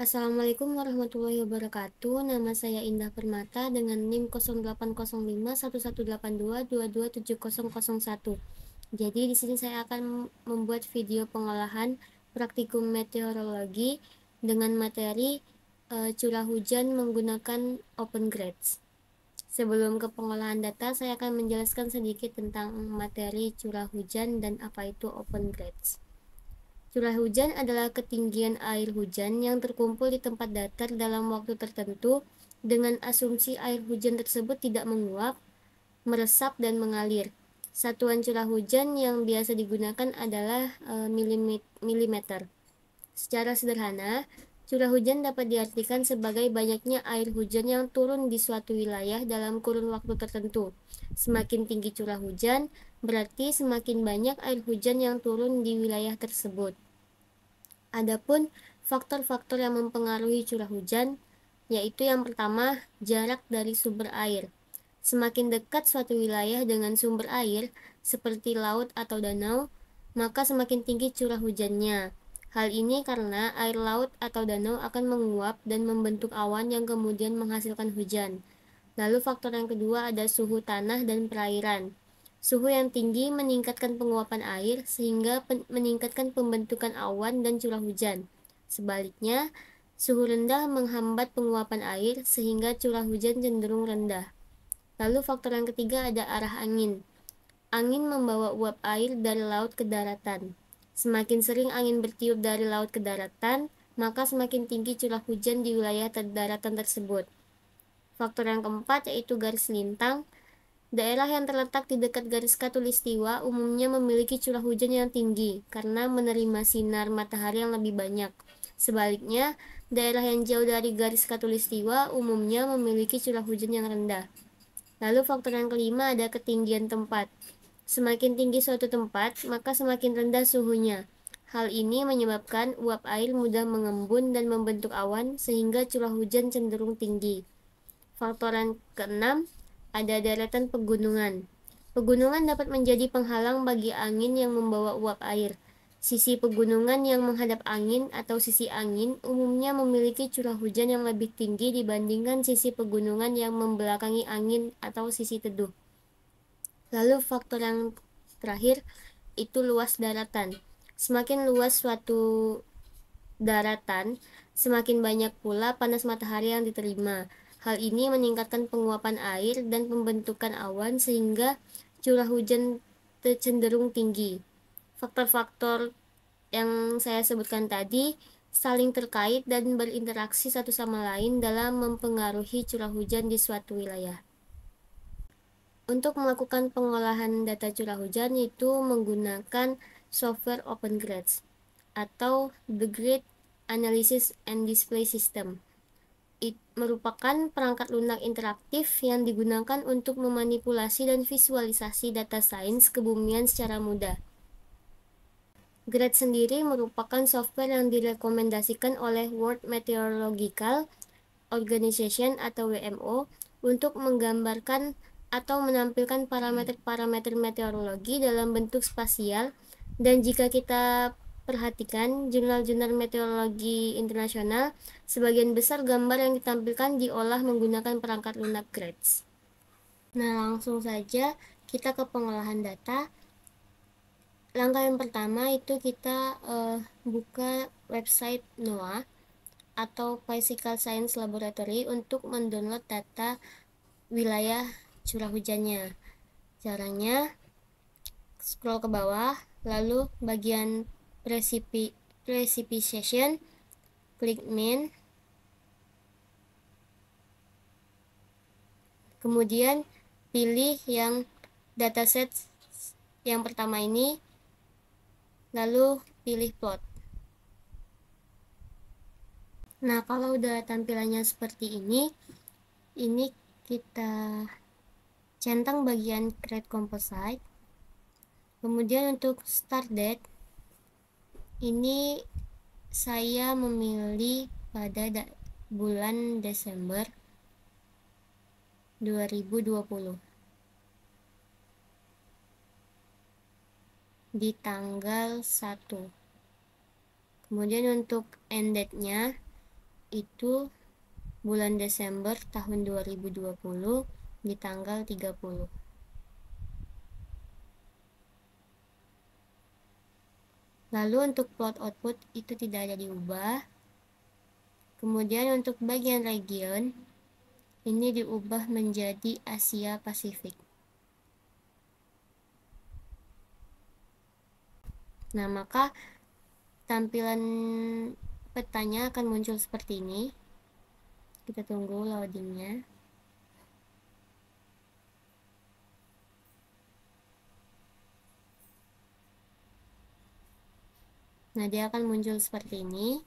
Assalamualaikum warahmatullahi wabarakatuh. Nama saya Indah Permata dengan NIM 08051182227001. Jadi di sini saya akan membuat video pengolahan praktikum meteorologi dengan materi curah hujan menggunakan Open Grades. Sebelum ke pengolahan data, saya akan menjelaskan sedikit tentang materi curah hujan dan apa itu Open Grades. Curah hujan adalah ketinggian air hujan yang terkumpul di tempat datar dalam waktu tertentu dengan asumsi air hujan tersebut tidak menguap, meresap, dan mengalir. Satuan curah hujan yang biasa digunakan adalah milimeter. Secara sederhana, curah hujan dapat diartikan sebagai banyaknya air hujan yang turun di suatu wilayah dalam kurun waktu tertentu. Semakin tinggi curah hujan, berarti semakin banyak air hujan yang turun di wilayah tersebut. Adapun faktor-faktor yang mempengaruhi curah hujan, yaitu yang pertama, jarak dari sumber air. Semakin dekat suatu wilayah dengan sumber air, seperti laut atau danau, maka semakin tinggi curah hujannya. Hal ini karena air laut atau danau akan menguap dan membentuk awan yang kemudian menghasilkan hujan. Lalu faktor yang kedua ada suhu tanah dan perairan. Suhu yang tinggi meningkatkan penguapan air sehingga meningkatkan pembentukan awan dan curah hujan. Sebaliknya, suhu rendah menghambat penguapan air sehingga curah hujan cenderung rendah. Lalu faktor yang ketiga ada arah angin. Angin membawa uap air dari laut ke daratan. Semakin sering angin bertiup dari laut ke daratan, maka semakin tinggi curah hujan di wilayah daratan tersebut. Faktor yang keempat yaitu garis lintang. Daerah yang terletak di dekat garis khatulistiwa umumnya memiliki curah hujan yang tinggi karena menerima sinar matahari yang lebih banyak. Sebaliknya, daerah yang jauh dari garis khatulistiwa umumnya memiliki curah hujan yang rendah. Lalu faktor yang kelima ada ketinggian tempat. Semakin tinggi suatu tempat, maka semakin rendah suhunya. Hal ini menyebabkan uap air mudah mengembun dan membentuk awan sehingga curah hujan cenderung tinggi. Faktor yang keenam ada deretan pegunungan. Pegunungan dapat menjadi penghalang bagi angin yang membawa uap air. Sisi pegunungan yang menghadap angin atau sisi angin umumnya memiliki curah hujan yang lebih tinggi dibandingkan sisi pegunungan yang membelakangi angin atau sisi teduh. Lalu faktor yang terakhir itu luas daratan. Semakin luas suatu daratan, semakin banyak pula panas matahari yang diterima. Hal ini meningkatkan penguapan air dan pembentukan awan sehingga curah hujan cenderung tinggi. Faktor-faktor yang saya sebutkan tadi saling terkait dan berinteraksi satu sama lain dalam mempengaruhi curah hujan di suatu wilayah. Untuk melakukan pengolahan data curah hujan itu menggunakan software Open Grades atau The Grid Analysis and Display System. Merupakan perangkat lunak interaktif yang digunakan untuk memanipulasi dan visualisasi data sains kebumian secara mudah. GRAD sendiri merupakan software yang direkomendasikan oleh World Meteorological Organization atau WMO untuk menggambarkan atau menampilkan parameter-parameter meteorologi dalam bentuk spasial, dan jika kita perhatikan jurnal-jurnal meteorologi internasional, sebagian besar gambar yang ditampilkan diolah menggunakan perangkat lunak GRADS. Nah, langsung saja kita ke pengolahan data. Langkah yang pertama itu kita buka website NOAA atau Physical Science Laboratory untuk mendownload data wilayah curah hujannya. Caranya scroll ke bawah, lalu bagian precipitation, klik main, kemudian pilih yang dataset yang pertama ini, lalu pilih plot. Nah, kalau udah tampilannya seperti ini kita centang bagian create composite. Kemudian untuk start date ini saya memilih pada bulan Desember 2020 di tanggal 1. Kemudian untuk end date-nya itu bulan Desember tahun 2020 di tanggal 30. Lalu untuk plot output itu tidak ada diubah. Kemudian untuk bagian region ini diubah menjadi Asia Pasifik. Nah, maka tampilan petanya akan muncul seperti ini. Kita tunggu loadingnya. Nah, dia akan muncul seperti ini.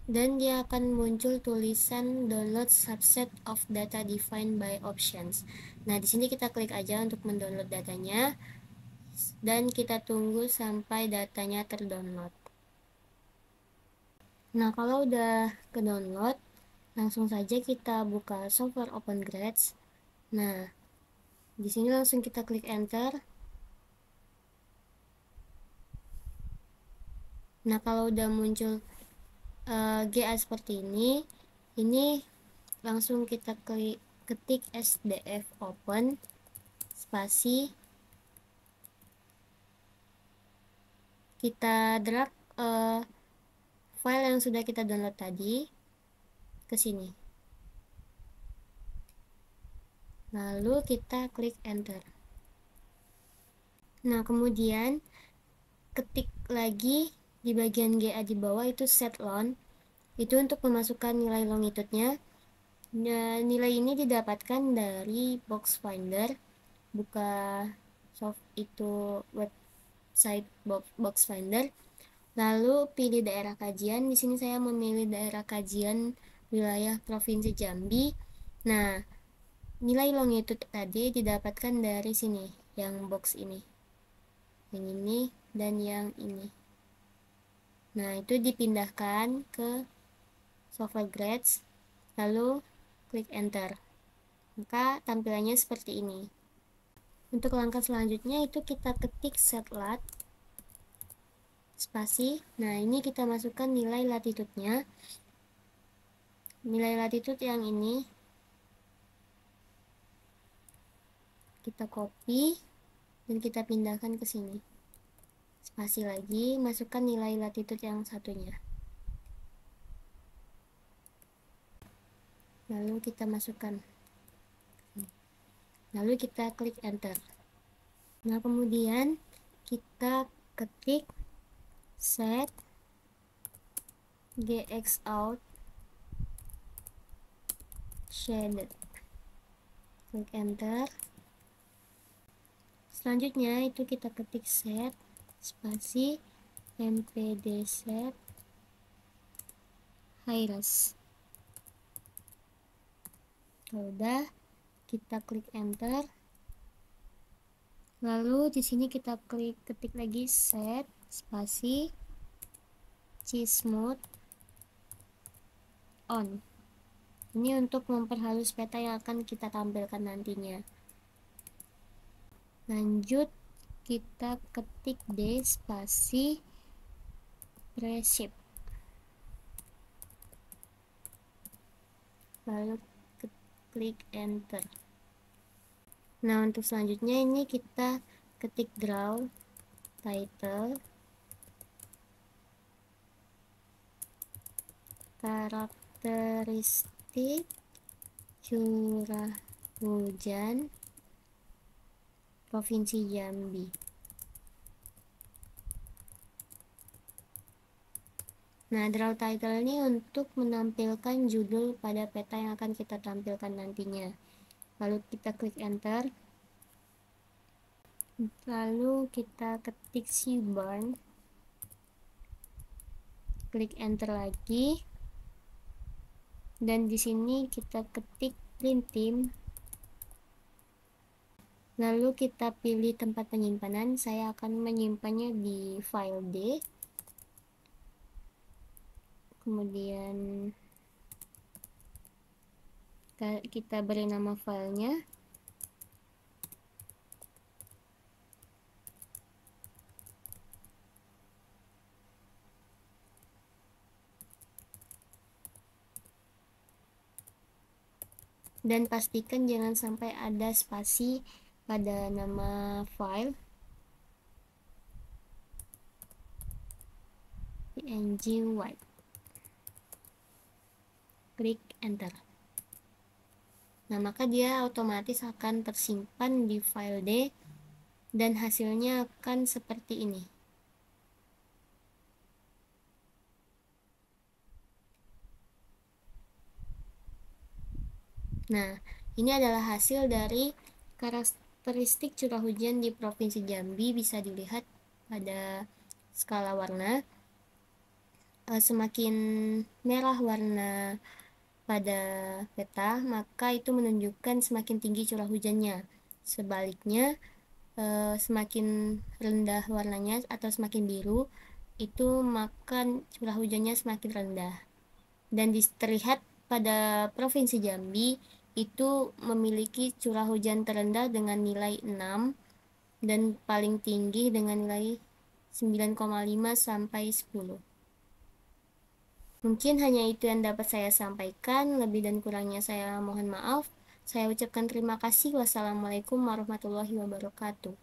Dan dia akan muncul tulisan download subset of data defined by options. Nah, di sini kita klik aja untuk mendownload datanya dan kita tunggu sampai datanya terdownload. Nah, kalau udah ke download, langsung saja kita buka software Open Grades. Nah, di sini langsung kita klik enter. Nah, kalau udah muncul GA seperti ini langsung kita ketik SDF open spasi, kita drag file yang sudah kita download tadi ke sini, lalu kita klik enter. Nah, kemudian ketik lagi di bagian GA di bawah itu set long, itu untuk memasukkan nilai longitude-nya. Nah, nilai ini didapatkan dari box finder. Buka website box finder, lalu pilih daerah kajian. Di sini saya memilih daerah kajian wilayah Provinsi Jambi. Nah, nilai longitude tadi didapatkan dari sini, yang box ini, yang ini dan yang ini. Nah, itu dipindahkan ke software grades, lalu klik enter. Maka tampilannya seperti ini. Untuk langkah selanjutnya itu kita ketik setlat spasi. Nah, ini kita masukkan nilai latitude-nya. Nilai latitude yang ini kita copy dan kita pindahkan ke sini. Spasi lagi, masukkan nilai latitude yang satunya. Lalu kita masukkan. Lalu kita klik enter. Nah, kemudian kita ketik set gx out shaded. Klik enter. Selanjutnya itu kita ketik set spasi mpd set high-res. Kalau udah, kita klik enter. Lalu di sini kita ketik lagi set spasi smooth on. Ini untuk memperhalus peta yang akan kita tampilkan nantinya. Lanjut kita ketik D spasi reshape, lalu klik enter. Nah, untuk selanjutnya ini kita ketik draw title karakteristik curah hujan Provinsi Jambi. Nah, draw title ini untuk menampilkan judul pada peta yang akan kita tampilkan nantinya. Lalu kita klik enter. Lalu kita ketik seaborn. Klik enter lagi. Dan di sini kita ketik print theme. Lalu kita pilih tempat penyimpanan. Saya akan menyimpannya di file D. Kemudian kita beri nama filenya. dan pastikan jangan sampai ada spasi pada nama file. png white, klik enter. Nah, maka dia otomatis akan tersimpan di file D dan hasilnya akan seperti ini. Nah, ini adalah hasil dari karakteristik curah hujan di Provinsi Jambi. Bisa dilihat pada skala warna. Semakin merah warna pada peta, maka itu menunjukkan semakin tinggi curah hujannya. Sebaliknya, semakin rendah warnanya atau semakin biru, itu maka curah hujannya semakin rendah. Dan terlihat pada Provinsi Jambi itu memiliki curah hujan terendah dengan nilai 6 dan paling tinggi dengan nilai 9,5 sampai 10. Mungkin hanya itu yang dapat saya sampaikan. Lebih dan kurangnya saya mohon maaf. Saya ucapkan terima kasih. Wassalamualaikum warahmatullahi wabarakatuh.